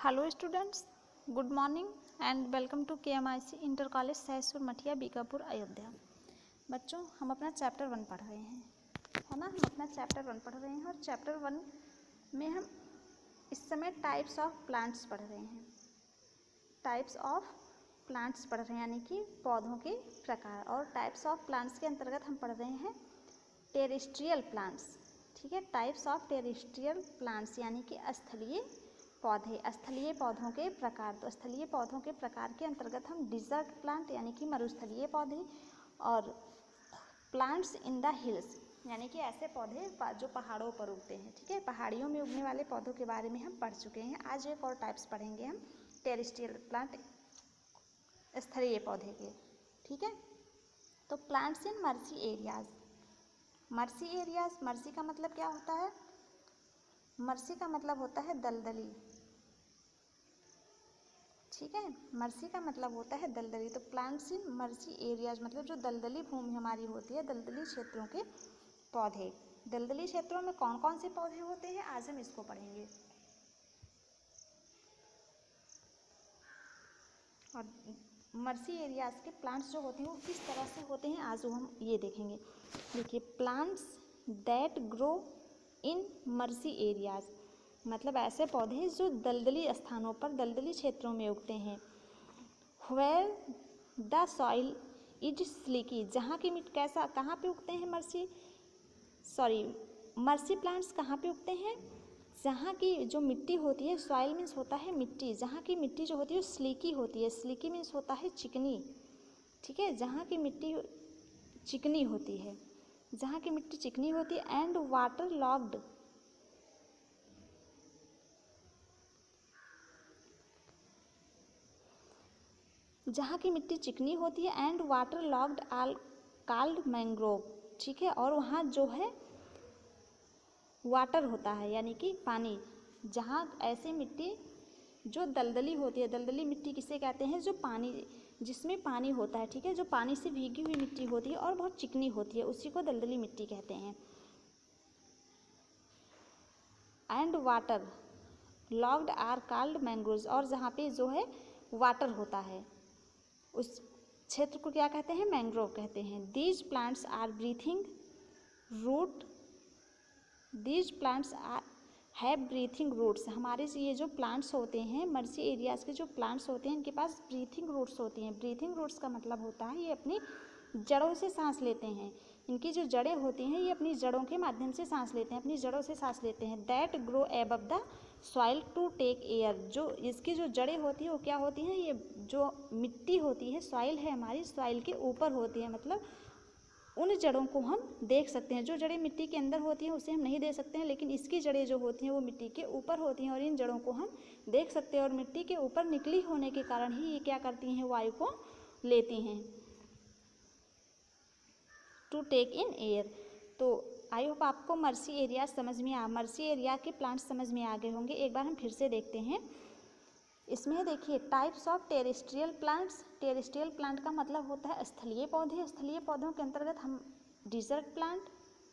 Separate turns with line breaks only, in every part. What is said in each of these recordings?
Hello students, good morning and welcome to KMIC inter college Sahaspur Mathiya Bikapur Ayodhya. बच्चों, हम अपना chapter 1 पढ़ रहे हैं, है ना। हम अपना चैप्टर 1 पढ़ रहे हैं और चैप्टर 1 में हम इस समय टाइप्स ऑफ प्लांट्स पढ़ रहे हैं। टाइप्स ऑफ प्लांट्स पढ़ रहे हैं यानी कि पौधों के प्रकार। और टाइप्स ऑफ प्लांट्स के अंतर्गत हम पढ़ रहे हैं टेरेस्ट्रियल प्लांट्स। ठीक है, टाइप्स ऑफ टेरेस्ट्रियल प्लांट्स यानी कि स्थलीय पौधे, स्थलीय पौधों के प्रकार। तो स्थलीय पौधों के प्रकार के अंतर्गत हम डिजर्ट प्लांट यानी कि मरुस्थलीय पौधे और प्लांट्स इन द हिल्स यानी कि ऐसे पौधे जो पहाड़ों पर उगते हैं। ठीक है, पहाड़ियों में उगने वाले पौधों के बारे में हम पढ़ चुके हैं। आज एक और टाइप्स पढ़ेंगे हम टेरेस्ट्रियल प्लांट, स्थलीय पौधे के। ठीक है, तो plants in mercy areas. Mercy areas, mercy का मतलब क्या होता है? मर्सी का मतलब होता है दलदली। ठीक है, मर्सी का मतलब होता है दलदली। तो प्लांट्स इन मर्सी एरियाज मतलब जो दलदली भूमि हमारी होती है, दलदली क्षेत्रों के पौधे। दलदली क्षेत्रों में कौन कौन से पौधे होते हैं, आज हम इसको पढ़ेंगे। और मर्सी एरियाज के प्लांट्स जो होते हैं वो किस तरह से होते हैं, आज वो हम ये देखेंगे। देखिए, plants that grow in mercy areas मतलब ऐसे पौधे जो दलदली स्थानों पर, दलदली क्षेत्रों में उगते हैं। वेयर द सॉइल इज स्लिकी, जहाँ की मिट्टी कैसा, कहाँ पे उगते हैं मर्सी प्लांट्स कहाँ पे उगते हैं? जहाँ की जो मिट्टी होती है, सॉइल मीन्स होता है मिट्टी, जहाँ की मिट्टी जो होती है स्लिकी होती है। स्लिकी मीन्स होता है चिकनी। ठीक है, जहाँ की मिट्टी चिकनी होती है, जहाँ की मिट्टी चिकनी होती है। एंड वाटर लॉक्ड, जहाँ की मिट्टी चिकनी होती है। And water locked all called mangrove. ठीक है, और वहाँ जो है वाटर होता है यानी कि पानी। जहाँ ऐसी मिट्टी जो दलदली होती है, दलदली मिट्टी किसे कहते हैं? जो पानी, जिसमें पानी होता है। ठीक है, जो पानी से भीगी हुई मिट्टी होती है और बहुत चिकनी होती है, उसी को दलदली मिट्टी कहते हैं। And water locked are called mangroves, और जहाँ पे जो है वाटर होता है उस क्षेत्र को क्या कहते हैं? मैंग्रोव कहते हैं। These plants are breathing root, these plants are have breathing roots. हमारे ये जो प्लांट्स होते हैं, मर्सी एरियाज़ के जो प्लांट्स होते हैं, इनके पास ब्रीथिंग रूट्स होती हैं। ब्रीथिंग रूट्स का मतलब होता है ये अपनी जड़ों से सांस लेते हैं। इनकी जो जड़ें होती हैं ये अपनी जड़ों के माध्यम से सांस लेते हैं, अपनी जड़ों से सांस लेते हैं। That grow above the soil to take air, जो इसकी जो जड़ें होती हैं वो क्या होती हैं? ये जो मिट्टी होती है, सॉइल है हमारी, सॉइल के ऊपर होती है। मतलब उन जड़ों को हम देख सकते हैं। जो जड़ें मिट्टी के अंदर होती हैं उसे हम नहीं देख सकते हैं, लेकिन इसकी जड़ें जो होती हैं वो मिट्टी के ऊपर होती हैं और इन जड़ों को हम देख सकते हैं। और मिट्टी के ऊपर निकली होने के कारण ही ये क्या करती हैं? वायु को लेती हैं, टू टेक इन एयर। तो आई होप आपको मर्सी एरिया समझ में मर्सी एरिया के प्लांट्स समझ में आ गए होंगे। एक बार हम फिर से देखते हैं। इसमें देखिए, types of terrestrial plants. Terrestrial plant का मतलब होता है स्थलीय पौधे। स्थलीय पौधों के अंतर्गत हम desert plant,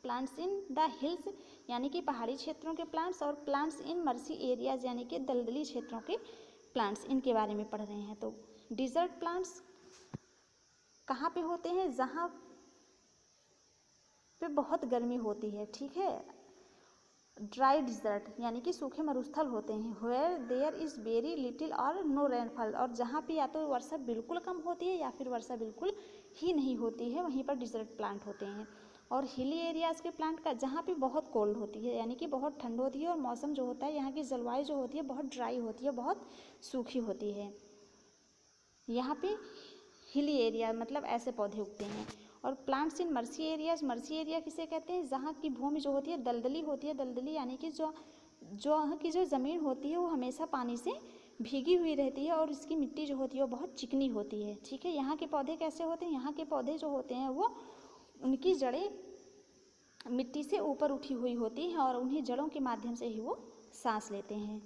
plants in the hills यानी कि पहाड़ी क्षेत्रों के प्लांट्स, और प्लांट्स इन मर्सी एरियाज यानी कि दलदली क्षेत्रों के प्लांट्स, इनके बारे में पढ़ रहे हैं। तो डिजर्ट प्लांट्स कहाँ पे होते हैं? जहाँ पे बहुत गर्मी होती है। ठीक है, ड्राई डिजर्ट यानी कि सूखे मरुस्थल होते हैं। Where there is very little or no rainfall, और जहाँ पे या तो वर्षा बिल्कुल कम होती है या फिर वर्षा बिल्कुल ही नहीं होती है, वहीं पर डिजर्ट प्लांट होते हैं। और हिली एरियाज़ के प्लांट का, जहाँ पे बहुत कोल्ड होती है यानी कि बहुत ठंड होती है, और मौसम जो होता है, यहाँ की जलवायु जो होती है बहुत ड्राई होती है, बहुत सूखी होती है। यहाँ पे हिली एरिया मतलब ऐसे पौधे उगते हैं। और plants in mercy areas, mercy area किसे कहते हैं? जहाँ की भूमि जो होती है दलदली होती है। दलदली यानी कि जो यहाँ की जो ज़मीन होती है वो हमेशा पानी से भीगी हुई रहती है, और इसकी मिट्टी जो होती है वो बहुत चिकनी होती है। ठीक है, यहाँ के पौधे कैसे होते हैं? यहाँ के पौधे जो होते हैं वो, उनकी जड़ें मिट्टी से ऊपर उठी हुई होती हैं और उन्हीं जड़ों के माध्यम से ही वो सांस लेते हैं।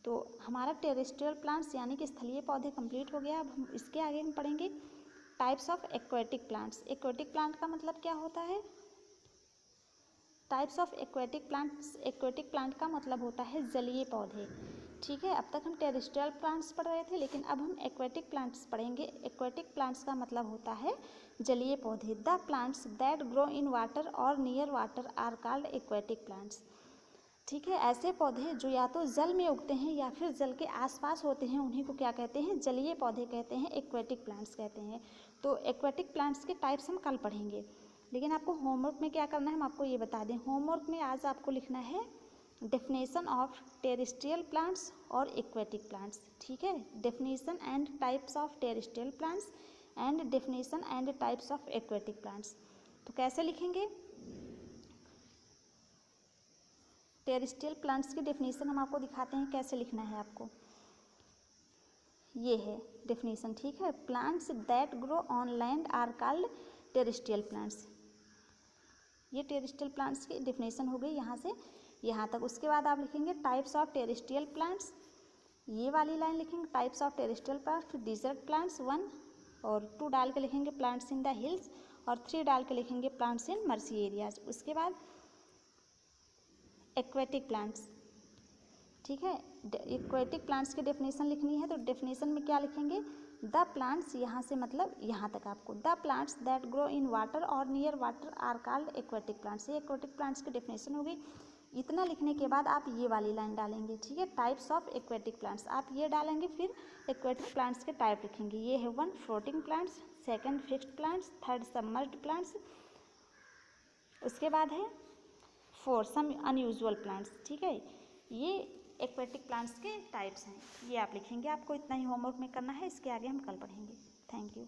तो हमारा टेरेस्ट्रियल प्लांट्स यानी कि स्थलीय पौधे कंप्लीट हो गया। अब हम इसके आगे हम पढ़ेंगे types of aquatic plants. Aquatic plant का मतलब क्या होता है? Types of aquatic plants, aquatic plant का मतलब होता है जलीय पौधे, ठीक है। अब तक हम टेरेस्ट्रियल प्लांट्स पढ़ रहे थे, लेकिन अब हम एक्वेटिक प्लांट्स पढ़ेंगे। एक्वेटिक प्लांट्स का मतलब होता है जलीय पौधे। The plants that grow in water और near water are called aquatic plants, ठीक है। ऐसे पौधे जो या तो जल में उगते हैं या फिर जल के आसपास होते हैं, उन्हीं को क्या कहते हैं, जलीय पौधे कहते हैं, एक्वेटिक प्लांट्स कहते हैं। तो एक्वेटिक प्लांट्स के टाइप्स हम कल पढ़ेंगे, लेकिन आपको होमवर्क में क्या करना है हम आपको ये बता दें। होमवर्क में आज आपको लिखना है डेफिनेशन ऑफ टेरेस्ट्रियल प्लांट्स और एक्वेटिक प्लांट्स, ठीक है। Definition and types of terrestrial plants and definition and types of aquatic plants. तो कैसे लिखेंगे, टेरेस्ट्रियल प्लांट्स की डेफिनेशन हम आपको दिखाते हैं कैसे लिखना है आपको। ये है डेफिनेशन, ठीक है। Plants that grow on land are called terrestrial plants. ये टेरेस्ट्रियल प्लांट्स की डेफिनेशन हो गई यहाँ से यहाँ तक। उसके बाद आप लिखेंगे टाइप्स ऑफ टेरेस्ट्रियल प्लांट्स, ये वाली लाइन लिखेंगे टाइप्स ऑफ टेरेस्ट्रियल प्लांट्स। फिर डिजर्ट प्लांट्स 1 और 2 डाल के लिखेंगे प्लांट्स इन द हिल्स, और 3 डाल के लिखेंगे प्लांट्स इन मर्सी एरियाज। उसके बाद एक्वेटिक प्लांट्स, ठीक है। एक्वेटिक प्लांट्स की डेफिनेशन लिखनी है, तो डेफिनेशन में क्या लिखेंगे, द प्लांट्स, यहाँ से मतलब यहाँ तक आपको, the plants that grow in water और near water are called aquatic plants. ये एक्वेटिक प्लांट्स की डेफिनेशन हो गई। इतना लिखने के बाद आप ये वाली लाइन डालेंगे, ठीक है। टाइप्स ऑफ एक्वेटिक प्लांट्स आप ये डालेंगे, फिर एक्वेटिक प्लांट्स के टाइप लिखेंगे। ये है 1 floating plants, 2 fixed plants, 3 submerged plants, उसके बाद है 4 सम अनयूजुअल प्लांट्स, ठीक है। ये एक्वेटिक प्लांट्स के टाइप्स हैं, ये आप लिखेंगे। आपको इतना ही होमवर्क में करना है, इसके आगे हम कल पढ़ेंगे। Thank you.